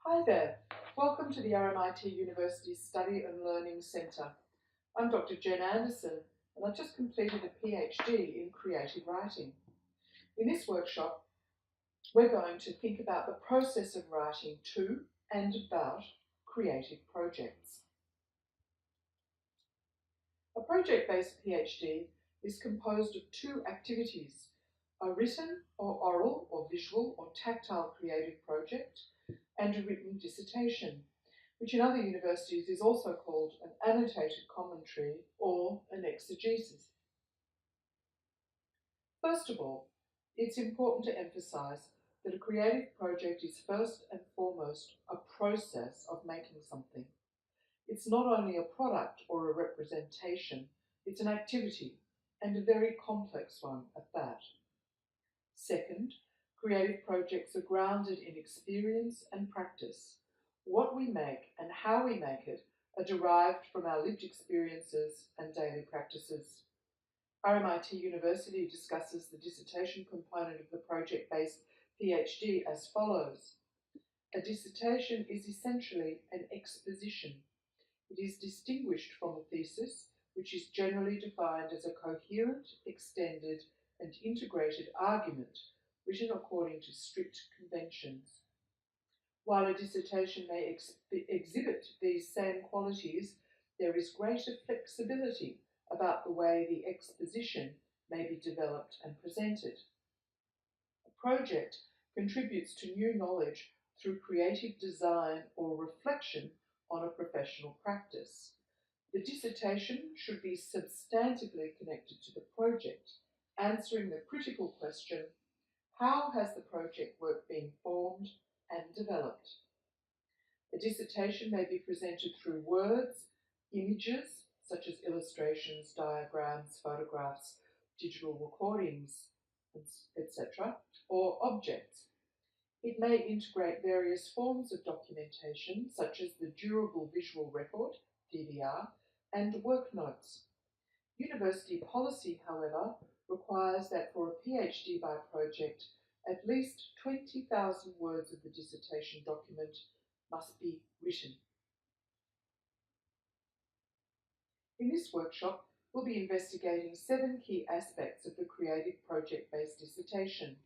Hi there, welcome to the RMIT University Study and Learning Centre. I'm Dr. Jen Anderson and I've just completed a PhD in creative writing. In this workshop, we're going to think about the process of writing to and about creative projects. A project-based PhD is composed of two activities: a written or oral or visual or tactile creative project and a written dissertation, which in other universities is also called an annotated commentary or an exegesis. First of all, it's important to emphasise that a creative project is first and foremost a process of making something. It's not only a product or a representation, it's an activity, and a very complex one at that. Second, creative projects are grounded in experience and practice. What we make and how we make it are derived from our lived experiences and daily practices. RMIT University discusses the dissertation component of the project-based PhD as follows. A dissertation is essentially an exposition. It is distinguished from a thesis, which is generally defined as a coherent, extended, and integrated argument written according to strict conventions. While a dissertation may exhibit these same qualities, there is greater flexibility about the way the exposition may be developed and presented. A project contributes to new knowledge through creative design or reflection on a professional practice. The dissertation should be substantively connected to the project, answering the critical question: how has the project work been formed and developed? A dissertation may be presented through words, images, such as illustrations, diagrams, photographs, digital recordings, etc., or objects. It may integrate various forms of documentation, such as the durable visual record, DVR, and work notes. University policy, however, requires that for a PhD by project, at least 20,000 words of the dissertation document must be written. In this workshop, we'll be investigating 7 key aspects of the creative project-based dissertation: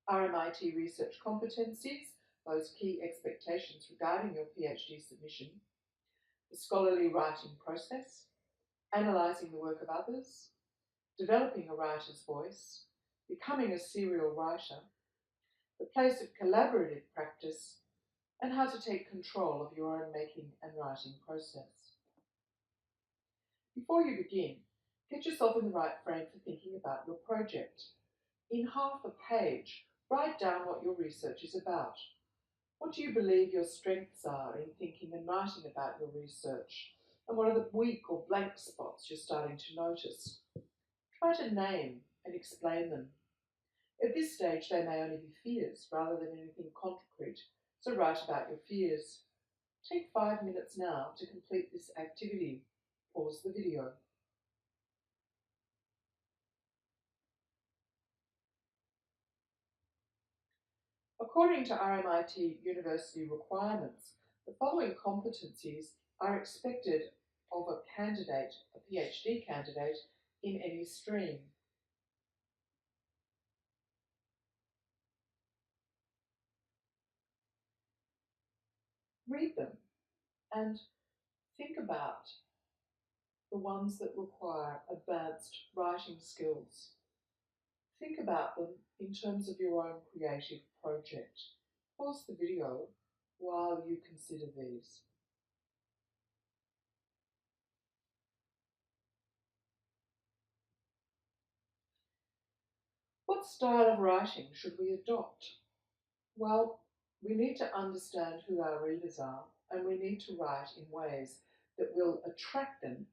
RMIT research competencies, those key expectations regarding your PhD submission; the scholarly writing process; analysing the work of others; developing a writer's voice; becoming a serial writer; the place of collaborative practice; and how to take control of your own making and writing process. Before you begin, get yourself in the right frame for thinking about your project. In half a page, write down what your research is about. What do you believe your strengths are in thinking and writing about your research? And what are the weak or blank spots you're starting to notice? Try to name and explain them. At this stage, they may only be fears rather than anything concrete, so write about your fears. Take 5 minutes now to complete this activity. Pause the video. According to RMIT University requirements, the following competencies are expected of a candidate, a PhD candidate, in any stream. Read them and think about the ones that require advanced writing skills. Think about them in terms of your own creative project. Pause the video while you consider these. What style of writing should we adopt? Well, we need to understand who our readers are, and we need to write in ways that will attract them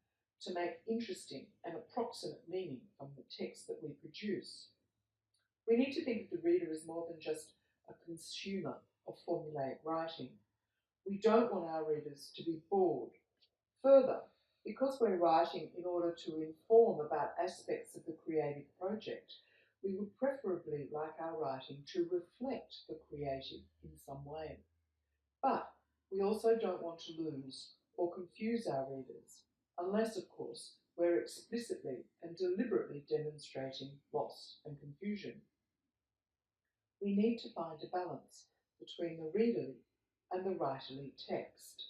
to make interesting and approximate meaning from the text that we produce. We need to think of the reader as more than just a consumer of formulaic writing. We don't want our readers to be bored. Further, because we're writing in order to inform about aspects of the creative project, we would preferably like our writing to reflect the creative in some way. But we also don't want to lose or confuse our readers, unless, of course, we're explicitly and deliberately demonstrating loss and confusion. We need to find a balance between the readerly and the writerly text.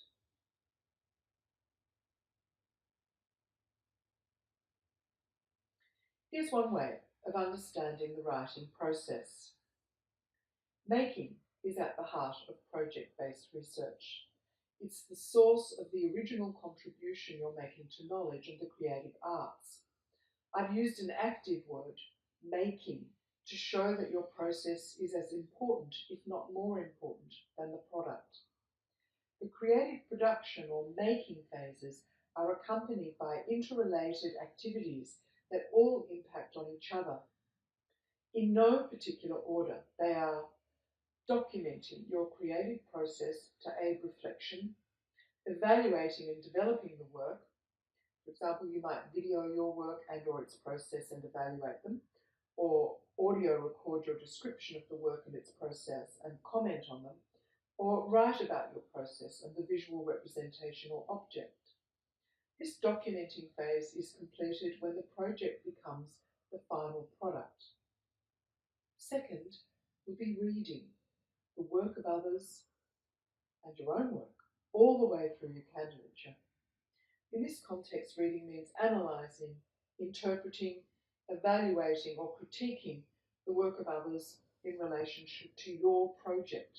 Here's one way of understanding the writing process. Making is at the heart of project-based research. It's the source of the original contribution you're making to knowledge and the creative arts. I've used an active word, making, to show that your process is as important, if not more important, than the product. The creative production or making phases are accompanied by interrelated activities that all impact on each other. In no particular order, they are documenting your creative process to aid reflection, evaluating and developing the work. For example, you might video your work and or its process and evaluate them, or audio record your description of the work and its process and comment on them, or write about your process and the visual representation or object. This documenting phase is completed when the project becomes the final product. Second will be reading the work of others and your own work all the way through your candidature. In this context, reading means analysing, interpreting, evaluating or critiquing the work of others in relationship to your project.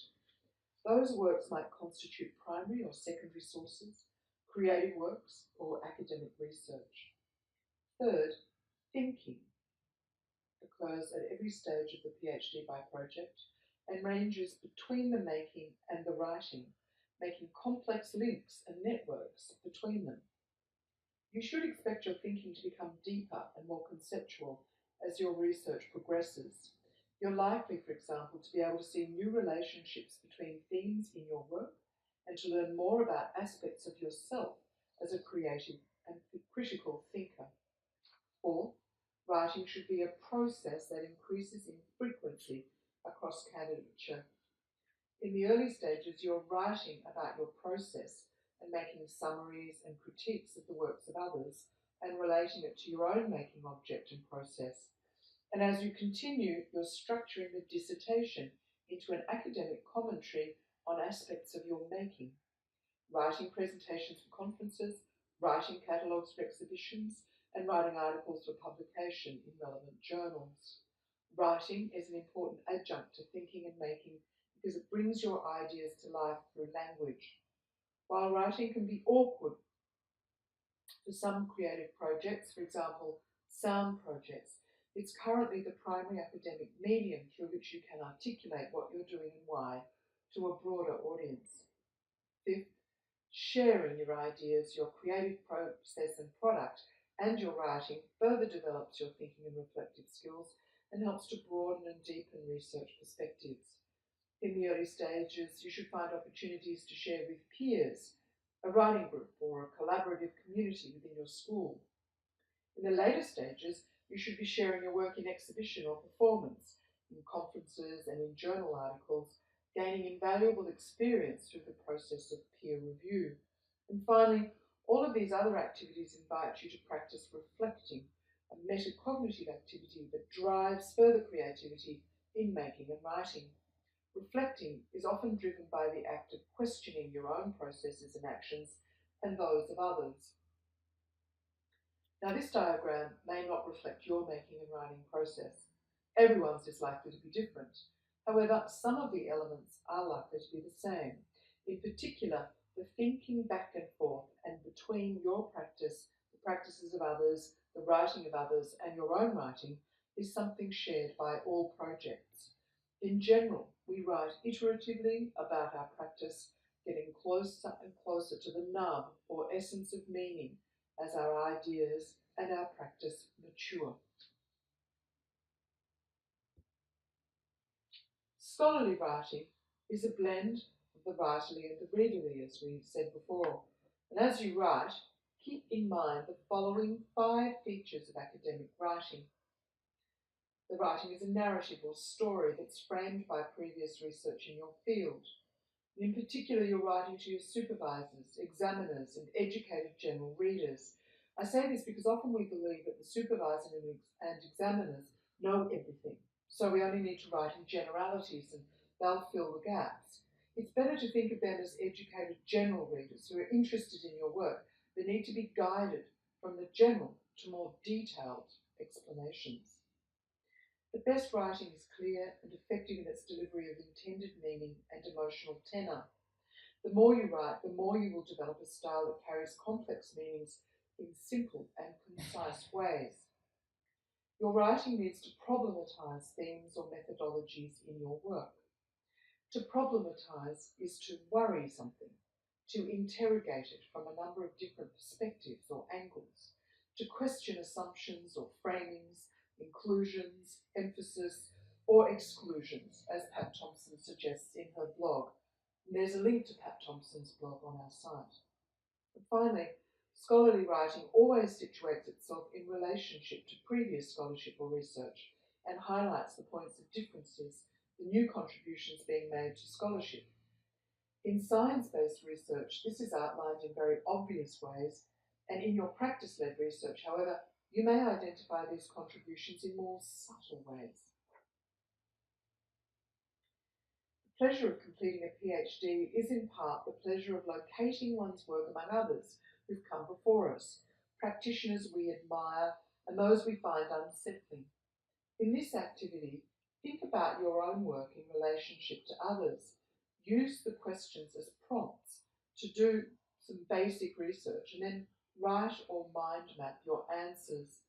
Those works might constitute primary or secondary sources, creative works or academic research. Third, thinking occurs at every stage of the PhD by project and ranges between the making and the writing, making complex links and networks between them. You should expect your thinking to become deeper and more conceptual as your research progresses. You're likely, for example, to be able to see new relationships between themes in your work and to learn more about aspects of yourself as a creative and critical thinker. Fourth, writing should be a process that increases in frequency across candidature. In the early stages, you're writing about your process and making summaries and critiques of the works of others and relating it to your own making object and process. And as you continue, you're structuring the dissertation into an academic commentary on aspects of your making, writing presentations for conferences, writing catalogues for exhibitions, and writing articles for publication in relevant journals. Writing is an important adjunct to thinking and making because it brings your ideas to life through language. While writing can be awkward for some creative projects, for example, sound projects, it's currently the primary academic medium through which you can articulate what you're doing and why to a broader audience. Fifth, sharing your ideas, your creative process and product, and your writing further develops your thinking and reflective skills and helps to broaden and deepen research perspectives. In the early stages, you should find opportunities to share with peers, a writing group or a collaborative community within your school. In the later stages, you should be sharing your work in exhibition or performance, in conferences and in journal articles, gaining invaluable experience through the process of peer review. And finally, all of these other activities invite you to practice reflecting, a metacognitive activity that drives further creativity in making and writing. Reflecting is often driven by the act of questioning your own processes and actions and those of others. Now, this diagram may not reflect your making and writing process. Everyone's is likely to be different. However, some of the elements are likely to be the same. In particular, the thinking back and forth and between your practice, the practices of others, the writing of others, and your own writing is something shared by all projects. In general, we write iteratively about our practice, getting closer and closer to the nub or essence of meaning as our ideas and our practice mature. Scholarly writing is a blend of the writerly and the readerly, as we said before. And as you write, keep in mind the following 5 features of academic writing. The writing is a narrative or story that's framed by previous research in your field. In particular, you're writing to your supervisors, examiners, and educated general readers. I say this because often we believe that the supervisor and examiners know everything, so we only need to write in generalities and they'll fill the gaps. It's better to think of them as educated general readers who are interested in your work, but need to be guided from the general to more detailed explanations. The best writing is clear and effective in its delivery of intended meaning and emotional tenor. The more you write, the more you will develop a style that carries complex meanings in simple and concise ways. Your writing needs to problematize themes or methodologies in your work. To problematize is to worry something, to interrogate it from a number of different perspectives or angles, to question assumptions or framings, inclusions, emphasis, or exclusions, as Pat Thompson suggests in her blog. And there's a link to Pat Thompson's blog on our site. And finally, scholarly writing always situates itself in relationship to previous scholarship or research and highlights the points of differences, the new contributions being made to scholarship. In science-based research, this is outlined in very obvious ways, and in your practice-led research, however, you may identify these contributions in more subtle ways. The pleasure of completing a PhD is in part the pleasure of locating one's work among others who've come before us, practitioners we admire and those we find unsettling. In this activity, think about your own work in relationship to others. Use the questions as prompts to do some basic research and then write or mind map your answers.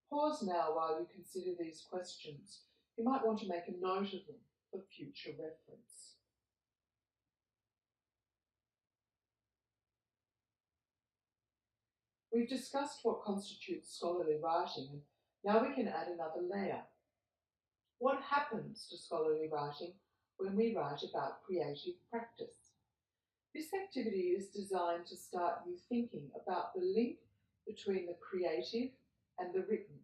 Pause now while you consider these questions. You might want to make a note of them for future reference. We've discussed what constitutes scholarly writing, and now we can add another layer. What happens to scholarly writing when we write about creative practice? This activity is designed to start you thinking about the link between the creative and the written.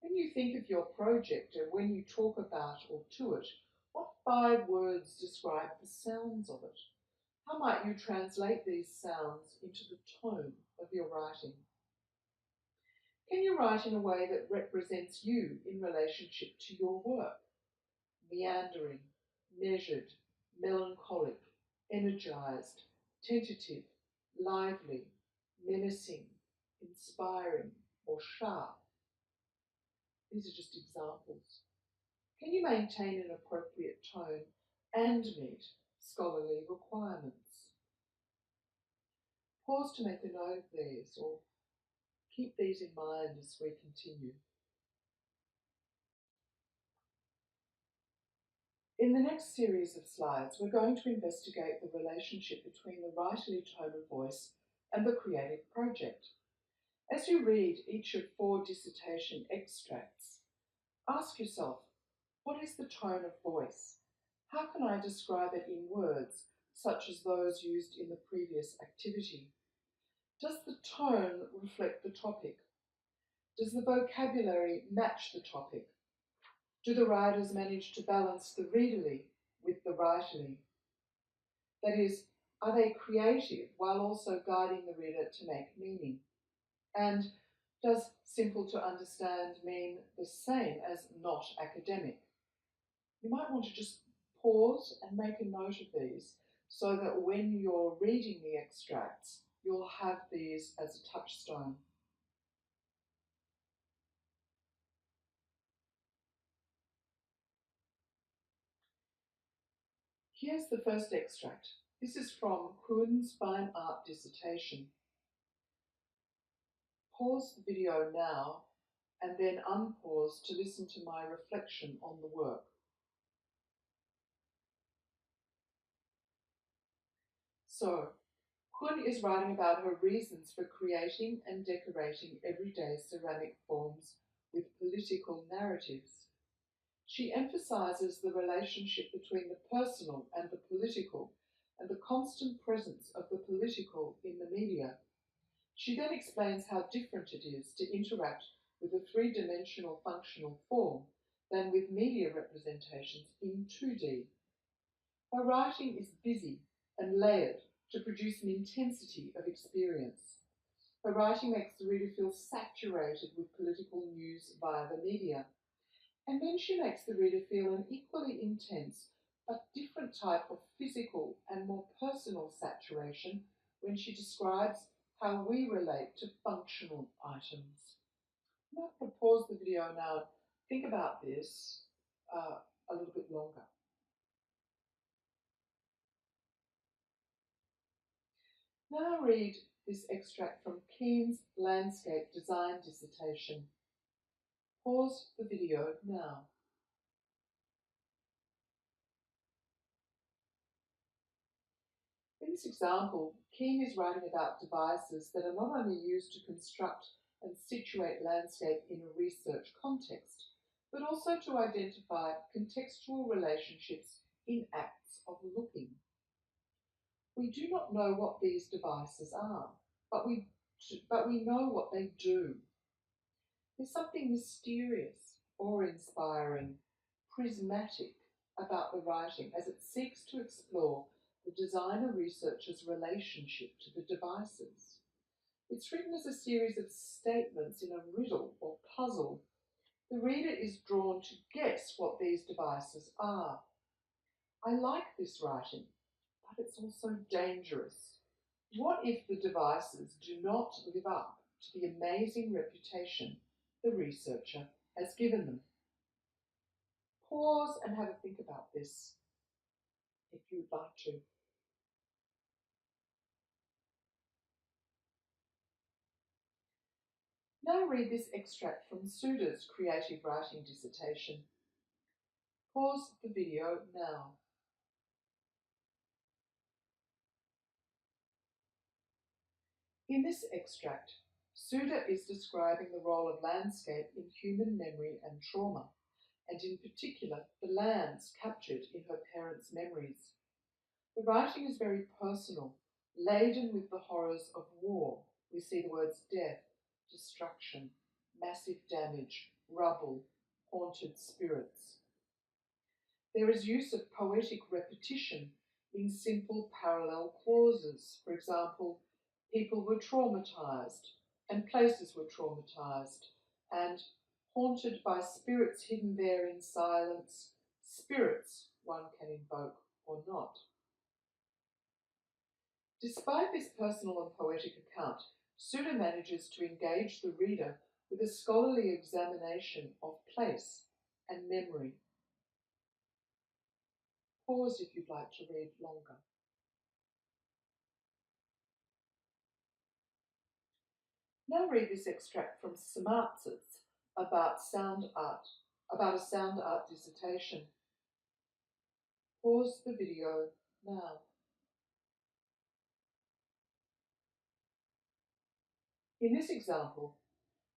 When you think of your project and when you talk about or to it, what 5 words describe the sounds of it? How might you translate these sounds into the tone of your writing? Can you write in a way that represents you in relationship to your work? Meandering, measured, melancholic, energized, tentative, lively, menacing, inspiring, or sharp. These are just examples. Can you maintain an appropriate tone and meet scholarly requirements? Pause to make a note of these, or keep these in mind as we continue. In the next series of slides, we're going to investigate the relationship between the writerly tone of voice and the creative project. As you read each of 4 dissertation extracts, ask yourself, what is the tone of voice? How can I describe it in words, such as those used in the previous activity? Does the tone reflect the topic? Does the vocabulary match the topic? Do the writers manage to balance the readerly with the writerly? That is, are they creative while also guiding the reader to make meaning? And does simple to understand mean the same as not academic? You might want to just pause and make a note of these so that when you're reading the extracts, you'll have these as a touchstone. Here's the first extract. This is from Kuhn's Fine Art Dissertation. Pause the video now and then unpause to listen to my reflection on the work. So, Kuhn is writing about her reasons for creating and decorating everyday ceramic forms with political narratives. She emphasizes the relationship between the personal and the political and the constant presence of the political in the media. She then explains how different it is to interact with a 3-dimensional functional form than with media representations in 2D. Her writing is busy and layered to produce an intensity of experience. Her writing makes the reader feel saturated with political news via the media. And then she makes the reader feel an equally intense but different type of physical and more personal saturation when she describes how we relate to functional items. I'm going to pause the video now and think about this a little bit longer. Now read this extract from Keen's landscape design dissertation. Pause the video now. In this example, Keen is writing about devices that are not only used to construct and situate landscape in a research context, but also to identify contextual relationships in acts of looking. We do not know what these devices are, but we know what they do. There's something mysterious, awe-inspiring, prismatic about the writing as it seeks to explore the designer researcher's relationship to the devices. It's written as a series of statements in a riddle or puzzle. The reader is drawn to guess what these devices are. I like this writing, but it's also dangerous. What if the devices do not live up to the amazing reputation the researcher has given them? Pause and have a think about this if you'd like to. Now read this extract from Suda's creative writing dissertation. Pause the video now. In this extract, Suda is describing the role of landscape in human memory and trauma, and in particular the lands captured in her parents' memories. The writing is very personal, laden with the horrors of war. We see the words death, destruction, massive damage, rubble, haunted spirits. There is use of poetic repetition in simple parallel clauses. For example, people were traumatized, and places were traumatized, and haunted by spirits hidden there in silence, spirits one can invoke or not. Despite this personal and poetic account, Suda manages to engage the reader with a scholarly examination of place and memory. Pause if you'd like to read longer. Now read this extract from Samartz's about a sound art dissertation. Pause the video now. In this example,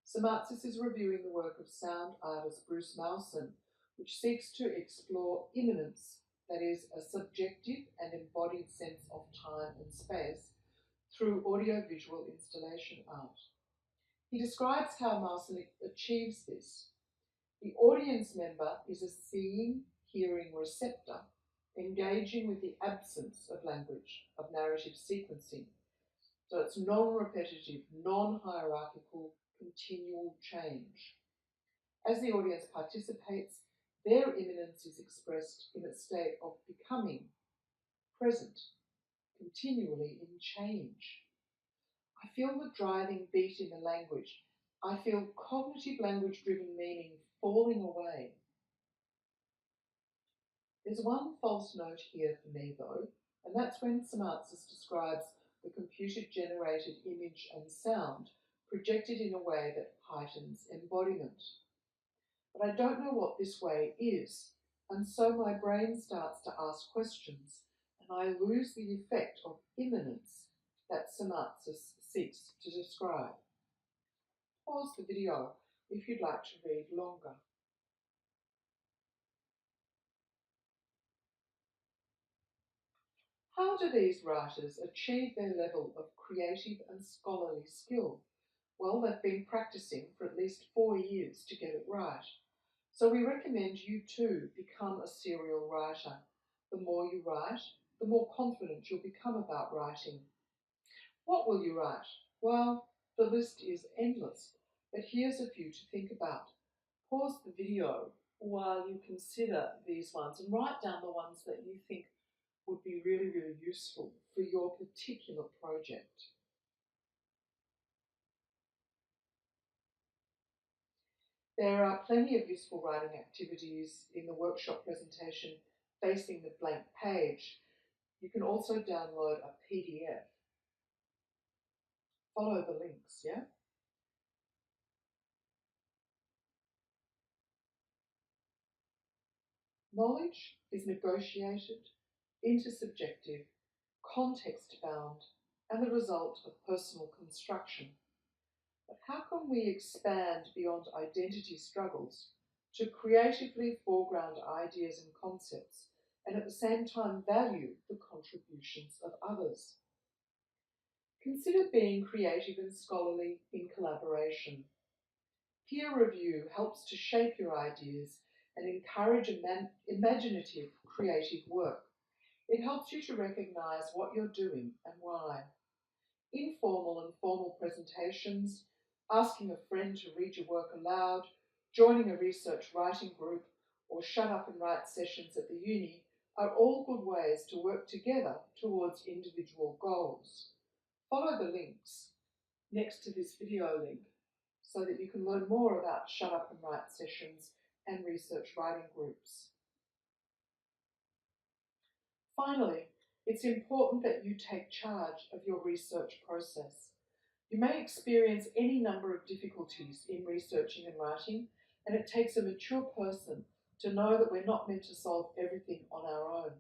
Samartzis is reviewing the work of sound artist Bruce Mawson, which seeks to explore immanence, that is, a subjective and embodied sense of time and space, through audiovisual installation art. He describes how Mawson achieves this. The audience member is a seeing, hearing receptor, engaging with the absence of language, of narrative sequencing. So it's non-repetitive, non-hierarchical, continual change. As the audience participates, their immanence is expressed in a state of becoming, present, continually in change. I feel the driving beat in the language. I feel cognitive language-driven meaning falling away. There's one false note here for me, though, and that's when Samartzis describes the computer-generated image and sound projected in a way that heightens embodiment. But I don't know what this way is, and so my brain starts to ask questions, and I lose the effect of immanence that Samartzis seeks to describe. Pause the video if you'd like to read longer. How do these writers achieve their level of creative and scholarly skill? Well, they've been practicing for at least 4 years to get it right. So we recommend you too become a serial writer. The more you write, the more confident you'll become about writing. What will you write? Well, the list is endless, but here's a few to think about. Pause the video while you consider these ones and write down the ones that you think would be really, really useful for your particular project. There are plenty of useful writing activities in the workshop presentation facing the blank page. You can also download a PDF. Follow the links, yeah? Knowledge is negotiated, intersubjective, context-bound, and the result of personal construction. But how can we expand beyond identity struggles to creatively foreground ideas and concepts and at the same time value the contributions of others? Consider being creative and scholarly in collaboration. Peer review helps to shape your ideas and encourage imaginative, creative work. It helps you to recognise what you're doing and why. Informal and formal presentations, asking a friend to read your work aloud, joining a research writing group, or shut up and write sessions at the uni are all good ways to work together towards individual goals. Follow the links next to this video link so that you can learn more about shut up and write sessions and research writing groups. Finally, it's important that you take charge of your research process. You may experience any number of difficulties in researching and writing, and it takes a mature person to know that we're not meant to solve everything on our own.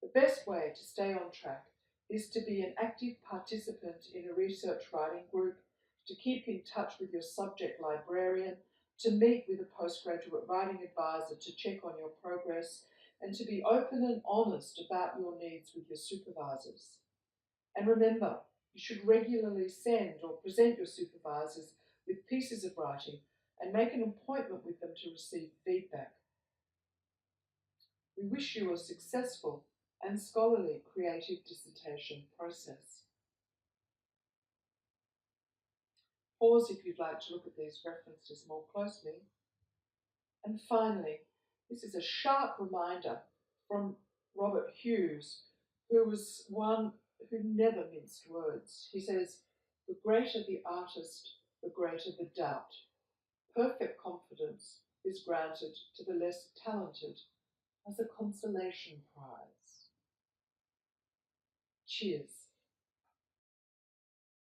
The best way to stay on track is to be an active participant in a research writing group, to keep in touch with your subject librarian, to meet with a postgraduate writing advisor to check on your progress, and to be open and honest about your needs with your supervisors. And remember, you should regularly send or present your supervisors with pieces of writing and make an appointment with them to receive feedback. We wish you a successful and scholarly creative dissertation process. Pause if you'd like to look at these references more closely. And finally, this is a sharp reminder from Robert Hughes, who was one who never minced words. He says, "The greater the artist, the greater the doubt. Perfect confidence is granted to the less talented as a consolation prize." Cheers.